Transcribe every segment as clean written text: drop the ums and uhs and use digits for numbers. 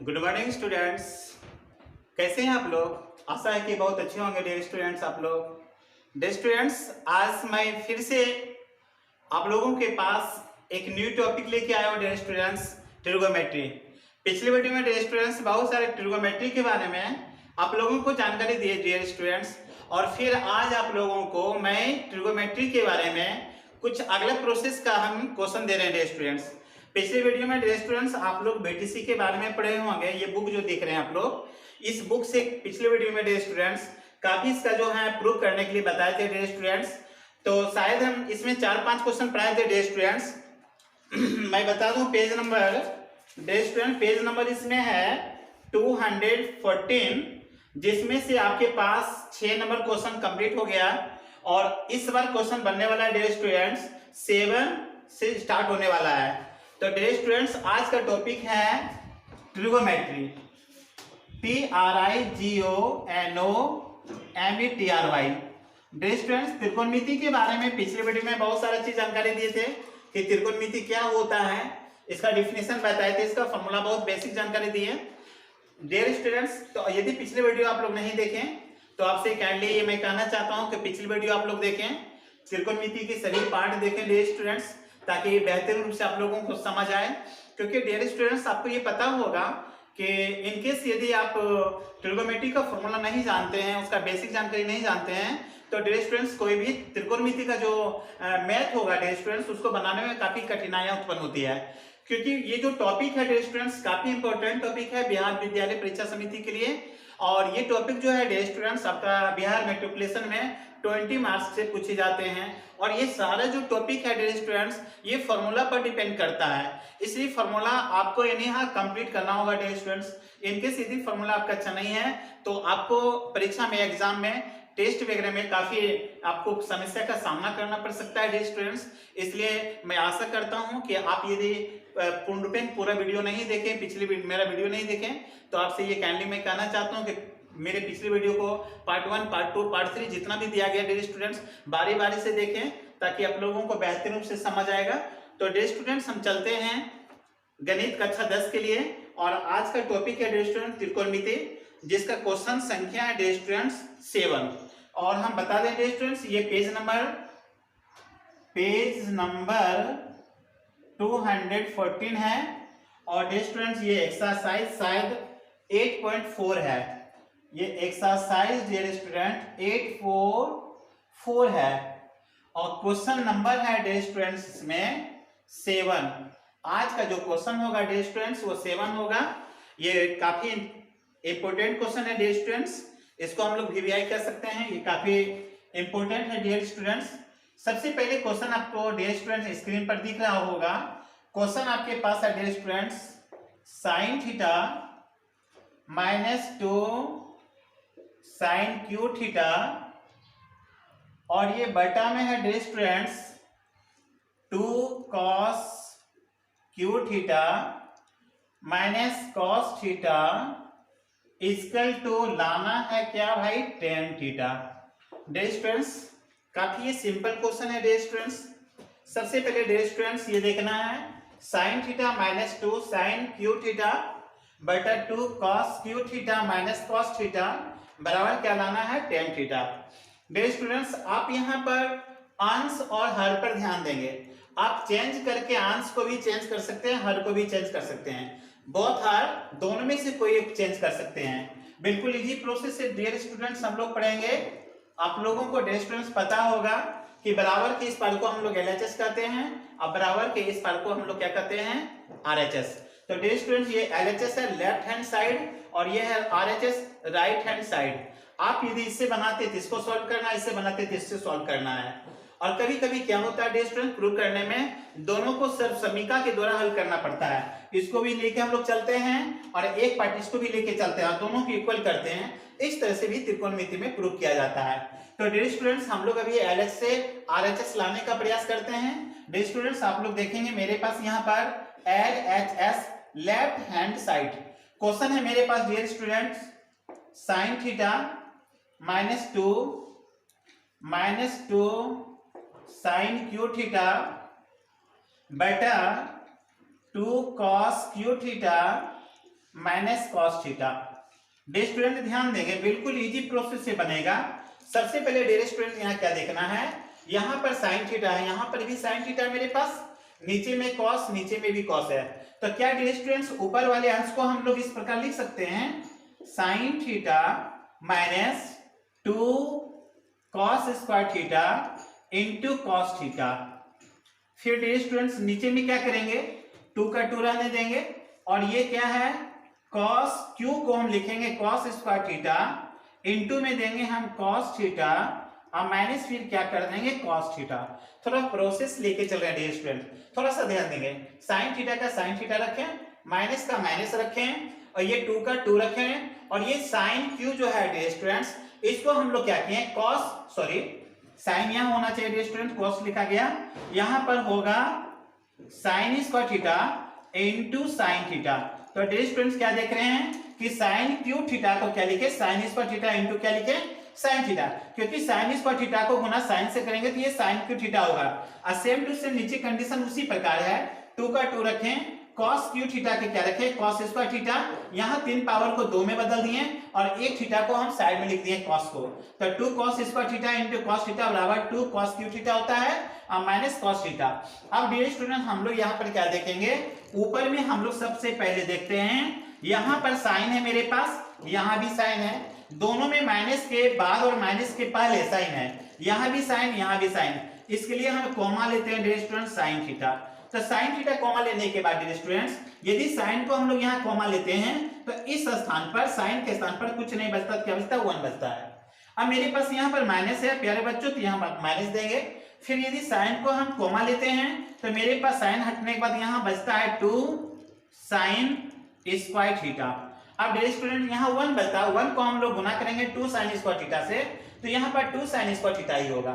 Good morning students. कैसे हैं आप लोग? आशा है कि बहुत अच्छे होंगे डियर स्टूडेंट्स आप लोग। डियर स्टूडेंट्स, आज मैं फिर से आप लोगों के पास एक न्यू टॉपिक लेके आया हूँ डियर स्टूडेंट्स, ट्रिगोमेट्री। पिछले वीडियो में डियर स्टूडेंट्स बहुत सारे ट्रिगोमेट्री के बारे में आप लोगों को जानकारी दी डियर स्टूडेंट्स, और फिर आज आप लोगों को मैं ट्रिगोमेट्री के बारे में कुछ अगला प्रोसेस का हम क्वेश्चन दे रहे हैं डियर स्टूडेंट्स। पिछले वीडियो में डियर स्टूडेंट्स आप लोग बीटीसी के बारे में पढ़े होंगे। ये बुक जो देख रहे हैं आप लोग, इस बुक से पिछले वीडियो में डियर स्टूडेंट्स काफी इसका जो है प्रूव करने के लिए बताए थे डियर स्टूडेंट्स। तो शायद हम इसमें 4-5 क्वेश्चन पढ़ाए थे डियर स्टूडेंट्स। मैं बता दूं page number dear student, page number इसमें है 214, जिसमें से आपके पास 6 नंबर क्वेश्चन कंप्लीट हो गया और इस बार क्वेश्चन बनने वाला है डियर स्टूडेंट्स 7 से स्टार्ट होने वाला है। तो डियर स्टूडेंट्स आज का टॉपिक है ट्रिगोमेट्री, TRIGONOMETRY। डियर स्टूडेंट्स, त्रिकोणमिति के बारे में पिछले वीडियो में बहुत सारा चीज जानकारी दिए थे कि त्रिकोणमिति क्या होता है, इसका डिफिनेशन बताए थे, इसका फॉर्मूला बहुत बेसिक जानकारी दी है डियर स्टूडेंट्स। तो यदि पिछले वीडियो आप लोग नहीं देखें तो आपसे काइंडली ये मैं कहना चाहता हूं कि पिछली वीडियो आप लोग देखें, त्रिकोणमिति के सभी पार्ट देखें डियर स्टूडेंट्स, ताकि बेहतर रूप से आप लोगों को समझ आए। क्योंकि डियर स्टूडेंट्स आपको ये पता होगा कि इनकेस यदि आप ट्रिगोमेट्री का फॉर्मूला नहीं जानते हैं, उसका बेसिक जानकारी नहीं जानते हैं, तो डियर स्टूडेंट्स कोई भी त्रिकोणमिति का जो मैथ होगा डियर स्टूडेंट्स, उसको बनाने में काफी कठिनाइयां उत्पन्न होती है। क्योंकि ये जो टॉपिक है डियर स्टूडेंट्स काफी इंपॉर्टेंट टॉपिक है बिहार विद्यालय परीक्षा समिति के लिए। और ये टॉपिक जो है डियर स्टूडेंट्स आपका बिहार मेट्रिकुलेशन में 20 मार्क्स से पूछे जाते हैं। और ये सारा जो टॉपिक है डियर स्टूडेंट्स ये फॉर्मूला पर डिपेंड करता है, इसलिए फॉर्मूला आपको यहाँ कंप्लीट करना होगा डियर स्टूडेंट्स। इनकेस यदि फॉर्मूला आपका अच्छा नहीं है तो आपको परीक्षा में, एग्जाम में, टेस्ट वगैरह में काफी आपको समस्या का सामना करना पड़ सकता है डियर स्टूडेंट्स। इसलिए मैं आशा करता हूं कि आप यदि पूर्ण रूपेण पूरा वीडियो नहीं देखें, मेरा वीडियो नहीं देखें, तो आपसे ये काइंडली मैं कहना चाहता हूं कि मेरे पिछले वीडियो को पार्ट 1, पार्ट 2, पार्ट 3 जितना भी दिया गया डियर स्टूडेंट्स बारी बारी से देखें, ताकि आप लोगों को बेहतर रूप से समझ आएगा। तो डियर स्टूडेंट्स हम चलते हैं गणित कक्षा 10 के लिए, और आज का टॉपिक है डियर स्टूडेंट त्रिकोणमिति, जिसका क्वेश्चन संख्या है डियर स्टूडेंट्स 7। और हम बता दें डियर स्टूडेंट्स ये पेज नंबर 214 है, और डियर स्टूडेंट्स ये एक्सरसाइज शायद 8.4 है। ये एक्सरसाइज डियर स्टूडेंट 8.4 है, और क्वेश्चन नंबर है डियर स्टूडेंट्स इसमें 7। आज का जो क्वेश्चन होगा डियर स्टूडेंट्स वो 7 होगा। ये काफी इंपॉर्टेंट क्वेश्चन है डियर स्टूडेंट्स, इसको हम लोग VVI कर सकते हैं, ये काफी इंपॉर्टेंट है डियर स्टूडेंट्स। सबसे पहले क्वेश्चन आपको डियर स्टूडेंट्स स्क्रीन पर दिख रहा होगा। क्वेश्चन आपके पास है dear students sin theta -2 sin cube theta, और ये बटा में है dear students 2 cos cube theta minus cos theta equal to लाना है क्या भाई tan थीटा। डियर स्टूडेंट्स काफी ये सिंपल क्वेश्चन है डियर स्टूडेंट्स। सबसे पहले डियर स्टूडेंट्स ये देखना है sin theta -2 sin cube theta बटा 2 cos cube theta minus cos theta बराबर क्या लाना है tan थीटा। डियर स्टूडेंट्स आप यहाँ पर अंश और हर पर ध्यान देंगे। आप चेंज करके अंश को भी चेंज कर सकते हैं, हर को भी चेंज कर सकते हैं, बोथ हर दोनों में से कोई एक चेंज कर सकते हैं। बिल्कुल इजी प्रोसेस से डियर स्टूडेंट्स हम लोग पढ़ेंगे। आप लोगों को डियर स्टूडेंट्स पता होगा कि बराबर के इस पार को हम लोग LHS कहते हैं, और बराबर के इस पार को हम लोग क्या कहते हैं RHS। तो डियर स्टूडेंट्स ये LHS है लेफ्ट हैंड साइड, और ये है RHS राइट हैंड साइड। आप यदि इससे बनाते तो इसको सॉल्व करना है, इससे बनाते तो इससे सॉल्व करना है। और कभी कभी क्या होता है डियर स्टूडेंट प्रूव करने में दोनों को सर्वसमीका के द्वारा हल करना पड़ता है। इसको भी लेके हम लोग चलते हैं और एक पार्ट इसको भी लेके चलते हैं, दोनों को इक्वल करते हैं। इस तरह से भी त्रिकोणमिति में प्रूव किया जाता है। तो डियर स्टूडेंट्स हम लोग अभी LH से RHS लाने का प्रयास करते हैं। डियर स्टूडेंट्स आप लोग देखेंगे मेरे पास यहाँ पर LHS left hand side question है मेरे पास dear students sin theta -2 sin cube theta बटा 2 cos cube theta minus cos theta. Dear student ध्यान देंगे, बिल्कुल इजी प्रोसेस से बनेगा। सबसे पहले डियर स्टूडेंट यहाँ क्या देखना है, यहाँ पर साइन थीटा है, यहाँ पर भी साइन थीटा मेरे पास, नीचे में कॉस, नीचे में भी कॉस है। तो क्या डियर स्टूडेंट्स ऊपर वाले अंश को हम लोग इस प्रकार लिख सकते हैं, sine theta minus 2 cos square theta into cos theta. फिर डियर स्टूडेंट्स नीचे में क्या करेंगे, 2 का 2 रहने देंगे, और ये क्या है कॉस, क्यू को हम लिखेंगे कॉस स्क्वायर थीटा, इंटू में देंगे हम कॉस थीटा, और माइनस फिर क्या कर देंगे कॉस थीटा। थोड़ा प्रोसेस लेके चल रहे हैं डियर स्टूडेंट, थोड़ा सा ध्यान देंगे। साइन थीटा का साइन थीटा रखें, माइनस का माइनस रखें, और ये 2 का 2 रखें, और ये साइन क्यू जो है डियर स्टूडेंट्स, इसको हम लोग क्या किए कॉस, सॉरी साइन यहाँ होना चाहिए डियर स्टूडेंट, कॉस लिखा गया, यहाँ पर होगा sign square theta into sine theta. तो डियर स्टूडेंट्स क्या देख रहे हैं कि साइन क्यू थीटा को क्या लिखे, साइन स्क्वायर थीटा इंटू क्या लिखे साइन थीटा, क्योंकि साइन स्क्वायर थीटा को गुना साइन से करेंगे तो ये साइन क्यू थीटा होगा। और सेम टू सेम नीचे कंडीशन उसी प्रकार है, 2 का 2 रखें, cos क्यू थीटा के क्या रखें cos स्क्वायर थीटा, यहाँ 3 पावर को 2 में बदल दिए और एक थीटा को हम साइड में लिख दिए cos को। तो 2 cos square theta into cos theta बराबर 2 cos क्यू थीटा होता है और माइनस cos थीटा। अब डियर स्टूडेंट हम लोग यहाँ पर क्या देखेंगे, ऊपर में हम लोग सबसे पहले देखते हैं, यहाँ पर साइन है मेरे पास, यहाँ भी साइन है, दोनों में माइनस के बाद और माइनस के पहले साइन है, यहाँ भी साइन यहाँ भी साइन, इसके लिए हम कॉमा लेते हैं डियर स्टूडेंट साइन थीटा। तो साइन थीटा कॉमा लेने के बाद डियर स्टूडेंट्स, यदि साइन को हम लोग यहाँ कॉमा लेते हैं तो इस स्थान पर साइन के स्थान पर कुछ नहीं बचता, क्या बचता है 1 बचता है। अब मेरे पास यहाँ पर माइनस है प्यारे बच्चों, तो यहाँ माइनस देंगे। फिर यदि साइन को हम कॉमा लेते हैं तो मेरे पास साइन हटने के बाद यहाँ बचता है 2 साइन स्क्वायर थीटा। अब डियर स्टूडेंट यहाँ 1 बचता है, 1 को हम लोग गुना करेंगे 2 साइन स्क्वायर थीटा से, तो यहाँ पर 2 साइन स्क्वायर थीटा ही होगा।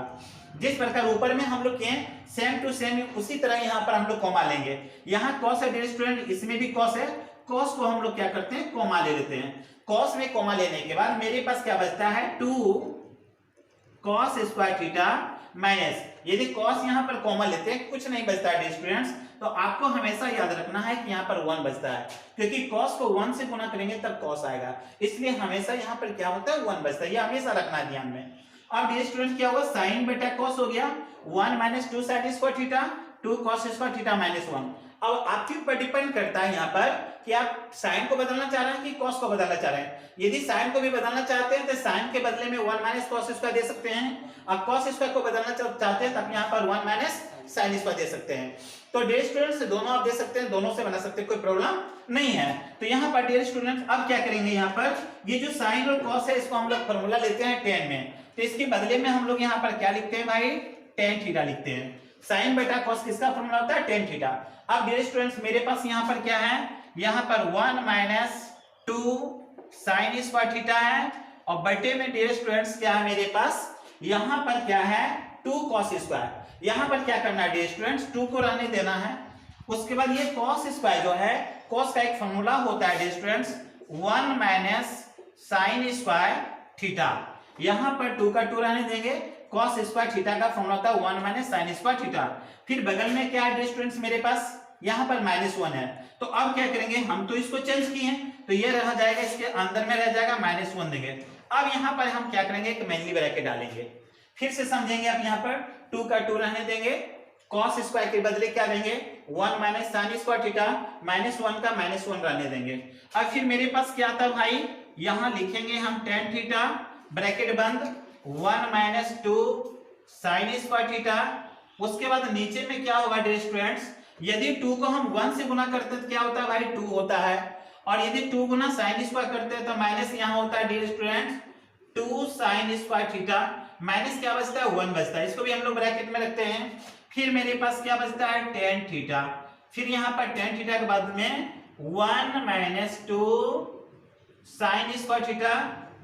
जिस प्रकार ऊपर में हम लोग किए सेम टू सेम उसी तरह यहाँ पर हम लोग कॉमा लेंगे। यहाँ cos है डियर स्टूडेंट, इसमें भी cos है, cos को हम लोग क्या करते हैं कॉमा ले लेते हैं। cos में कॉमा लेने के बाद मेरे पास क्या बचता है 2 cos स्क्वायर थीटा माइनस, यदि cos यहाँ पर कॉमा लेते हैं कुछ नहीं बचता है डियर स्टूडेंट्स, तो आपको हमेशा याद रखना है कि यहाँ पर 1 बचता है, क्योंकि cos को 1 से गुना करेंगे तब cos आएगा, इसलिए हमेशा यहाँ पर क्या होता है 1 बचता है, ये हमेशा रखना है ध्यान में। अब डियर स्टूडेंट क्या होगा, साइन बेटा cos हो गया, 1 minus 2 sine square theta 2 cos square theta minus 1। अब आपके ऊपर डिपेंड करता है यहाँ पर कि आप साइन को बदलना चाह रहे हैं कि cos को बदलना चाह रहे हैं। यदि साइन को भी बदलना चाहते हैं तो साइन के बदले में 1 माइनस cos स्क्वायर दे सकते हैं, अब cos स्क्वायर को बदलना चाहते हैं तब यहाँ पर 1 माइनस साइन स्क्वायर दे सकते हैं। तो डियर स्टूडेंट्स दोनों आप दे सकते हैं, दोनों से बना सकते हैं, कोई प्रॉब्लम नहीं है। तो यहाँ पर डियर स्टूडेंट्स अब क्या करेंगे, यहाँ पर ये जो साइन और cos है इसको हम लोग फॉर्मूला लेते हैं tan में, तो इसके बदले में हम लोग यहाँ पर क्या लिखते हैं भाई tan थीटा लिखते हैं। साइन बेटा cos किसका फॉर्मूला होता है tan थीटा। अब डियर स्टूडेंट्स मेरे पास यहाँ पर क्या है, यहाँ पर 1 माइनस 2 साइन स्क्वायर थीटा है और बटे में डियर स्टूडेंट्स क्या है मेरे पास, यहाँ पर क्या है 2 cos स्क्वायर। यहाँ पर क्या करना है डियर स्टूडेंट्स 2 को रहने देना है, उसके बाद ये cos स्क्वायर जो है cos का एक फॉर्मूला होता है dear students 1 minus sine square theta, यहाँ पर 2 का 2 रहने देंगे, cos स्क्वायर थीटा का फॉर्मूला होता है 1 माइनस साइन स्क्वायर थीटा। फिर बगल में क्या है डियर स्टूडेंट्स मेरे पास, यहाँ पर -1 है, तो अब क्या करेंगे हम तो इसको चेंज किए हैं तो ये रह जाएगा, इसके अंदर में रह जाएगा -1 देंगे। अब यहाँ पर हम क्या करेंगे एक मैनली ब्रैकेट डालेंगे, फिर से समझेंगे। अब यहाँ पर 2 का 2 रहने देंगे, cos स्क्वायर के बदले क्या देंगे 1 माइनस साइन स्क्वायर थीटा -1 का -1 रहने देंगे। अब फिर मेरे पास क्या आता भाई, यहाँ लिखेंगे हम tan थीटा ब्रैकेट बंद 1 माइनस 2 साइन स्क्वायर थीटा, उसके बाद नीचे में क्या होगा डियर स्टूडेंट्स, यदि 2 को हम 1 से गुना करते हैं तो क्या होता है भाई 2 होता है, और यदि 2 गुना साइन स्क्वायर करते हैं तो माइनस यहाँ होता है dear students 2 sine square theta, minus क्या बचता है 1 बचता है, इसको भी हम लोग ब्रैकेट में रखते हैं। फिर मेरे पास क्या बचता है tan थीटा, फिर यहाँ पर tan थीटा के बाद में 1 minus 2 sine square theta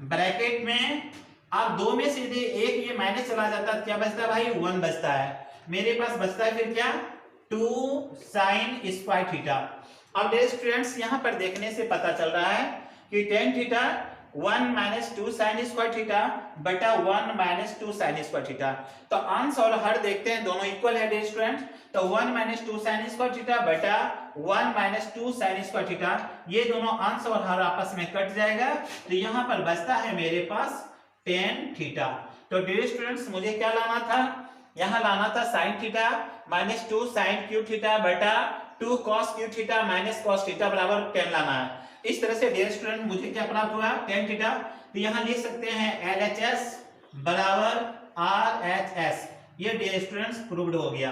bracket में, अब 2 में से यदि एक ये माइनस चला जाता है क्या बचता है भाई 1 बचता है, मेरे पास बचता है फिर क्या 2 साइन स्क्वायर थीटा। अब डियर स्टूडेंट्स यहाँ पर देखने से पता चल रहा है कि tan theta 1 minus 2 sine square theta बटा 1 माइनस 2 साइन स्क्वायर थीटा। तो अंश और हर देखते हैं दोनों इक्वल है डियर स्टूडेंट। तो 1 माइनस 2 साइन स्क्वायर थीटा बटा 1 माइनस 2 साइन स्क्वायर थीटा, ये दोनों अंश और हर आपस में कट जाएगा। तो यहाँ पर बचता है मेरे पास tan थीटा। तो डियर स्टूडेंट्स मुझे क्या लाना था, यहाँ लाना था sine theta minus 2 sine cube theta बटा 2 cos cube theta minus cos theta बराबर 10 लाना है। इस तरह से डियर स्टूडेंट मुझे क्या प्राप्त हुआ tan थीटा। तो यहाँ लिख सकते हैं LHS बराबर RHS, ये डियर स्टूडेंट्स प्रूव्ड हो गया।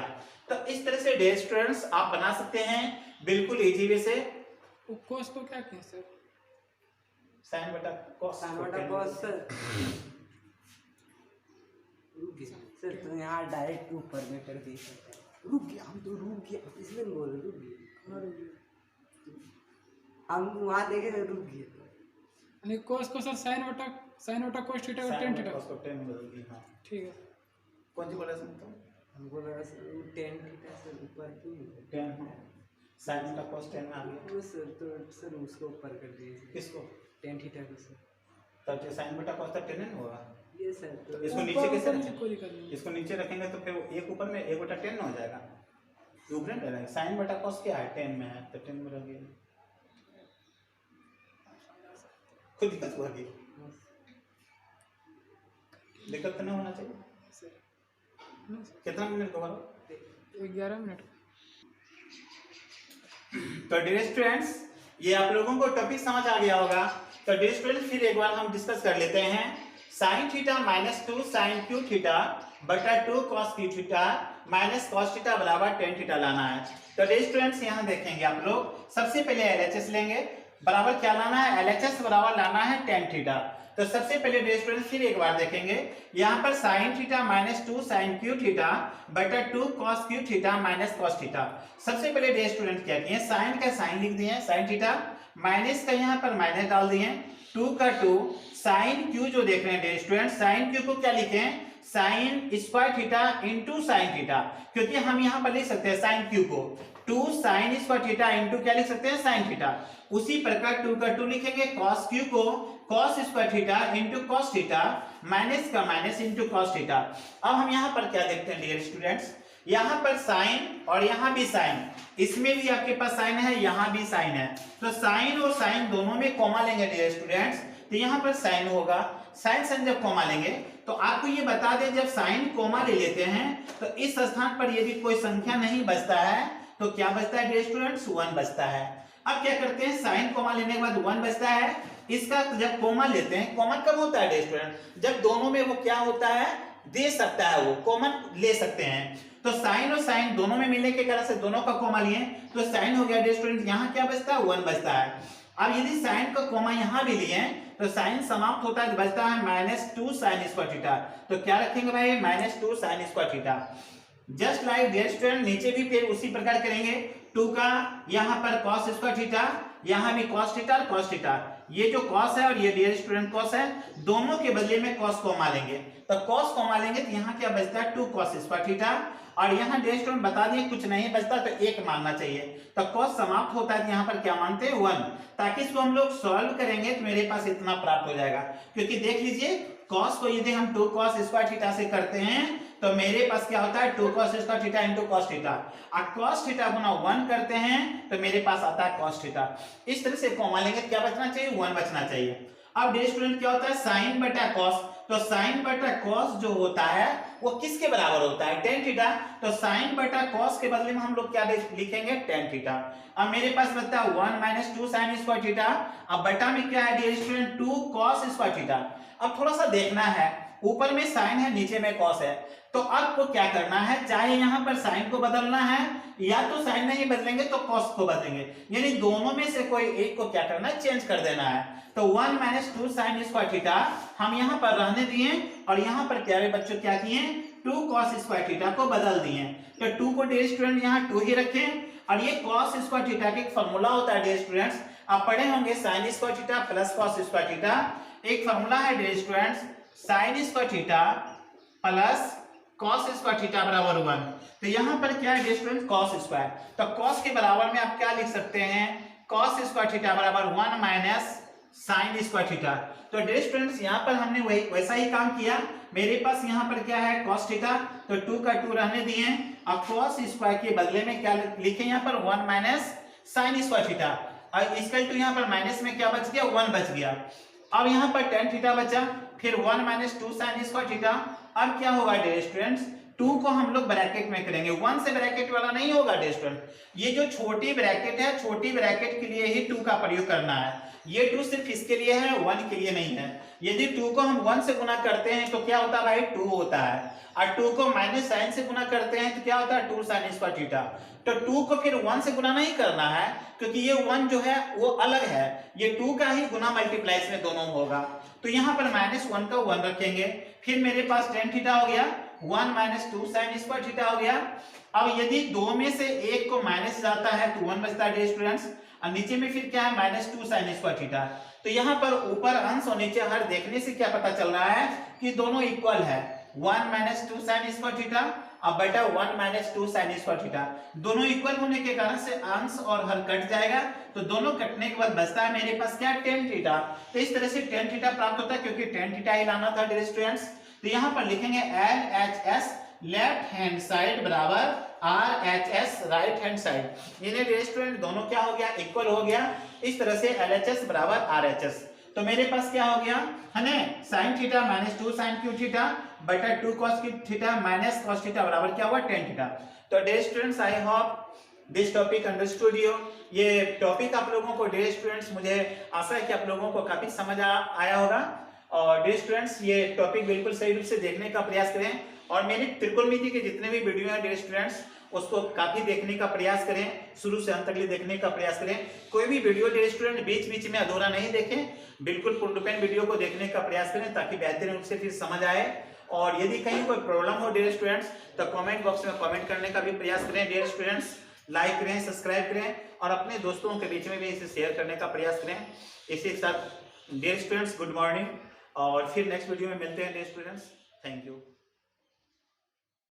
तो इस तरह से डियर स्टूडेंट्स आप बना सकते हैं बिल्कुल इजी वे से। cos को क्या कहें सर? साइन बटा cos सर। सर तो यहाँ डायरेक्ट ऊपर में कर दी। रुक गया इसलिए बोल रुक गया। हम वहाँ देखे तो रुक गया। नहीं cos को सर साइन बटा cos थीटा और tan थीटा cos को tan बदल दी। हाँ ठीक है। कौन सी बोला सर? हमको लगा सर tan थीटा सर ऊपर क्यों tan साइन बटा cos tan आ गया। वो सर तो सर उसको ऊपर कर दिए। किसको? tan थीटा को सर। तब जो साइन बटा cos था tan नहीं होगा। ये सर तो इसको नीचे कैसे ऊपर रखें? कोई करनी इसको नीचे रखेंगे तो फिर एक ऊपर में एक बटा tan हो जाएगा। ऊपर में रहेगा। साइन बटा cos क्या है? tan में है तो tan में रह गया। खुद दिक्कत होगी, दिक्कत तो नहीं होना चाहिए। कितना मिनट होगा? 11 मिनट। तो डियर स्टूडेंट्स ये आप लोगों को टॉपिक समझ आ गया होगा। तो डियर स्टूडेंट्स फिर एक बार हम डिस्कस कर लेते हैं। Sine theta minus 2 sine cube theta बटा 2 cos cube theta minus cos theta बराबर tan थीटा लाना है। तो डियर स्टूडेंट्स यहाँ देखेंगे आप लोग, सबसे पहले LHS लेंगे। बराबर क्या लाना है? LHS बराबर लाना है tan थीटा। तो सबसे पहले डियर स्टूडेंट्स फिर एक बार देखेंगे, यहाँ पर sine theta minus 2 sine cube theta बटा 2 cos cube theta minus cos theta. सबसे पहले डियर स्टूडेंट क्या किए, साइन का साइन लिख दिए साइन थीटा, माइनस का यहाँ पर माइनस डाल दिए, 2 का 2 साइन क्यू जो देख रहे हैं डियर स्टूडेंट, साइन क्यू को क्या लिखे? Sign square theta into sine theta, क्योंकि हम यहाँ पर लिख सकते हैं साइन क्यू को 2 साइन स्क्वायर थीटा इंटू क्या लिख सकते हैं? Sine theta. उसी प्रकार 2 का 2 लिखेंगे, cos क्यू को cos square theta into cos theta minus का माइनस इंटू cos थीटा। अब हम यहाँ पर क्या देखते हैं डियर स्टूडेंट्स, यहाँ पर साइन और यहाँ भी साइन, इसमें भी आपके पास साइन है, यहाँ भी साइन है। तो साइन और साइन दोनों में कॉमा लेंगे डियर स्टूडेंट्स, तो यहाँ पर साइन होगा। साइन साइन जब कॉमा लेंगे तो आपको ये बता दें, जब साइन कॉमा ले लेते हैं तो इस स्थान पर यदि कोई संख्या नहीं बचता है तो क्या बचता है डियर स्टूडेंट्स? 1 बचता है। अब क्या करते हैं, साइन कॉमा लेने के बाद 1 बचता है, इसका जब कॉमा लेते हैं, कॉमन कब होता है डियर स्टूडेंट? जब दोनों में वो क्या होता है, दे सकता है, वो कॉमन ले सकते हैं। तो साइन और साइन दोनों में मिलने के कारण से दोनों का कॉमा लिए तो साइन हो गया डियर स्टूडेंट, यहाँ क्या बचता है? 1 बचता है। अब यदि साइन का कॉमा यहाँ भी लिए तो साइन समाप्त होता है, बचता है माइनस 2 साइन स्क्वायर थीटा। तो क्या रखेंगे भाई? Minus 2 sine square theta. Just like dear student नीचे भी फिर उसी प्रकार करेंगे, 2 का यहाँ पर cos स्क्वायर थीटा, यहाँ भी cos थीटा और cos थीटा, ये जो cos है और ये डियर स्टूडेंट cos है, दोनों के बदले में cos कॉमा लेंगे। तो cos कॉमा लेंगे तो यहाँ क्या बचता है? 2 cos स्क्वायर थीटा। और यहाँ डियर स्टूडेंट बता दिए कुछ नहीं बचता तो 1 मानना चाहिए। तो cos समाप्त होता है तो यहाँ पर क्या मानते हैं? 1, ताकि इसको हम लोग सॉल्व करेंगे तो मेरे पास इतना प्राप्त हो जाएगा। क्योंकि देख लीजिए cos को यदि हम 2 cos स्क्वायर थीटा से करते हैं तो मेरे पास क्या होता है? 2 cos square theta into cos theta, और cos थीटा गुना 1 करते हैं तो मेरे पास आता है cos थीटा। इस तरह से कॉमा लेंगे क्या बचना चाहिए? 1 बचना चाहिए। अब डियर स्टूडेंट क्या होता है? साइन बटा cos, तो साइन बटा cos जो होता है वो किसके बराबर होता है? tan theta. तो साइन बटा cos के बदले में हम लोग क्या लिखेंगे? tan theta. अब मेरे पास बचता है 1 माइनस 2 साइन स्क्वायर थीटा, अब बटा में क्या है dear student? 2 cos square theta. अब थोड़ा सा देखना है, ऊपर में साइन है नीचे में cos है, तो आपको क्या करना है, चाहे यहाँ पर साइन को बदलना है या तो साइन नहीं बदलेंगे तो cos को बदलेंगे, यानी दोनों में से कोई एक को क्या करना है? चेंज कर देना है। तो 1 माइनस 2 साइन स्क्वायर थीटा हम यहाँ पर रहने दिए और यहाँ पर क्या बच्चों क्या किए? 2 cos स्क्वायर थीटा को बदल दिए। तो 2 को डियर स्टूडेंट यहाँ 2 ही रखें, और ये cos स्क्वायर थीटा का एक फॉर्मूला होता है डियर स्टूडेंट्स, आप पढ़े होंगे sine square theta plus cos square theta. एक फॉर्मूला है dear students, sine square theta plus cos square theta बराबर 1। तो यहाँ पर क्या है डियर स्टूडेंट? cos square. तो cos के बराबर में आप क्या लिख सकते हैं? cos स्क्वायर थीटा बराबर 1 माइनस साइन स्क्वायर थीटा। तो डियर स्टूडेंट्स यहाँ पर हमने वही वैसा ही काम किया। मेरे पास यहाँ पर क्या है cos थीटा, तो 2 का 2 रहने दिए। अब cos स्क्वायर के बदले में क्या लिखे यहाँ पर 1 माइनस साइन स्क्वायर थीटा, और इक्वल टू यहाँ पर माइनस में क्या बच गया 1 बच गया। अब यहाँ पर tan थीटा बचा, फिर 1 माइनस 2 साइन स्क्वायर थीटा। अब क्या होगा डियर स्टूडेंट्स, 2 को हम लोग ब्रैकेट में करेंगे, 1 से ब्रैकेट वाला नहीं होगा डियर स्टूडेंट। ये जो छोटी ब्रैकेट है, छोटी ब्रैकेट के लिए ही 2 का प्रयोग करना है। ये 2 सिर्फ इसके लिए है, 1 के लिए नहीं है। यदि 2 को हम 1 से गुना करते हैं तो क्या होता है भाई 2 होता है, और 2 को माइनस साइन से गुना करते हैं तो क्या होता है 2 साइन स्क्वायर थीटा। तो 2 को फिर 1 से गुना नहीं करना है, क्योंकि ये 1 जो है वो अलग है, ये 2 का ही गुना मल्टीप्लाई में दोनों होगा। तो यहाँ पर -1 का 1 रखेंगे, फिर मेरे पास tan थीटा हो गया, 1 माइनस 2 साइन स्क्वायर थीटा हो गया। अब यदि 2 में से 1 को माइनस जाता है तो 1 बचता है डियर स्टूडेंट्स, और नीचे में फिर क्या है -2 साइन स्क्वायर थीटा। तो यहाँ पर ऊपर अंश और नीचे हर देखने से क्या पता चल रहा है कि दोनों इक्वल है, 1 माइनस 2 साइन स्क्वायर थीटा अब बटा 1 माइनस 2 साइन स्क्वायर थीटा। दोनों इक्वल होने के कारण से अंश और हर कट जाएगा, तो दोनों कटने के बाद बचता है मेरे पास क्या tan थीटा। तो इस तरह से tan थीटा प्राप्त होता है, क्योंकि tan थीटा ही लाना था डियर स्टूडेंट्स। तो यहाँ पर लिखेंगे LHS लेफ्ट हैंड साइड बराबर RHS राइट हैंड साइड। इन्हें डियर स्टूडेंट दोनों क्या हो गया इक्वल हो गया। इस तरह से LHS बराबर RHS। तो मेरे पास क्या हो गया है ना, sin theta minus 2 sin cube theta बटा 2 cos theta minus cos theta बराबर क्या हुआ tan थीटा। तो dear students I hope this topic understood you. ये टॉपिक आप लोगों को डियर स्टूडेंट्स मुझे आशा है कि आप लोगों को काफी समझ आया होगा। और डियर स्टूडेंट्स ये टॉपिक बिल्कुल सही रूप से देखने का प्रयास करें, और मेरी त्रिकोणमिति के जितने भी वीडियो हैं डियर स्टूडेंट्स उसको काफी देखने का प्रयास करें, शुरू से अंत तक देखने का प्रयास करें। कोई भी वीडियो डियर स्टूडेंट बीच बीच में अधूरा नहीं देखें, बिल्कुल पूर्णपेन वीडियो को देखने का प्रयास करें ताकि बेहतरीन रूप से फिर समझ आए। और यदि कहीं कोई प्रॉब्लम हो डियर स्टूडेंट्स तो कमेंट बॉक्स में कमेंट करने का भी प्रयास करें डियर स्टूडेंट्स। लाइक करें, सब्सक्राइब करें और अपने दोस्तों के बीच में भी इसे शेयर करने का प्रयास करें। इसी के साथ डियर स्टूडेंट्स गुड मॉर्निंग, और फिर नेक्स्ट वीडियो में मिलते हैं डियर स्टूडेंट्स। Thank you.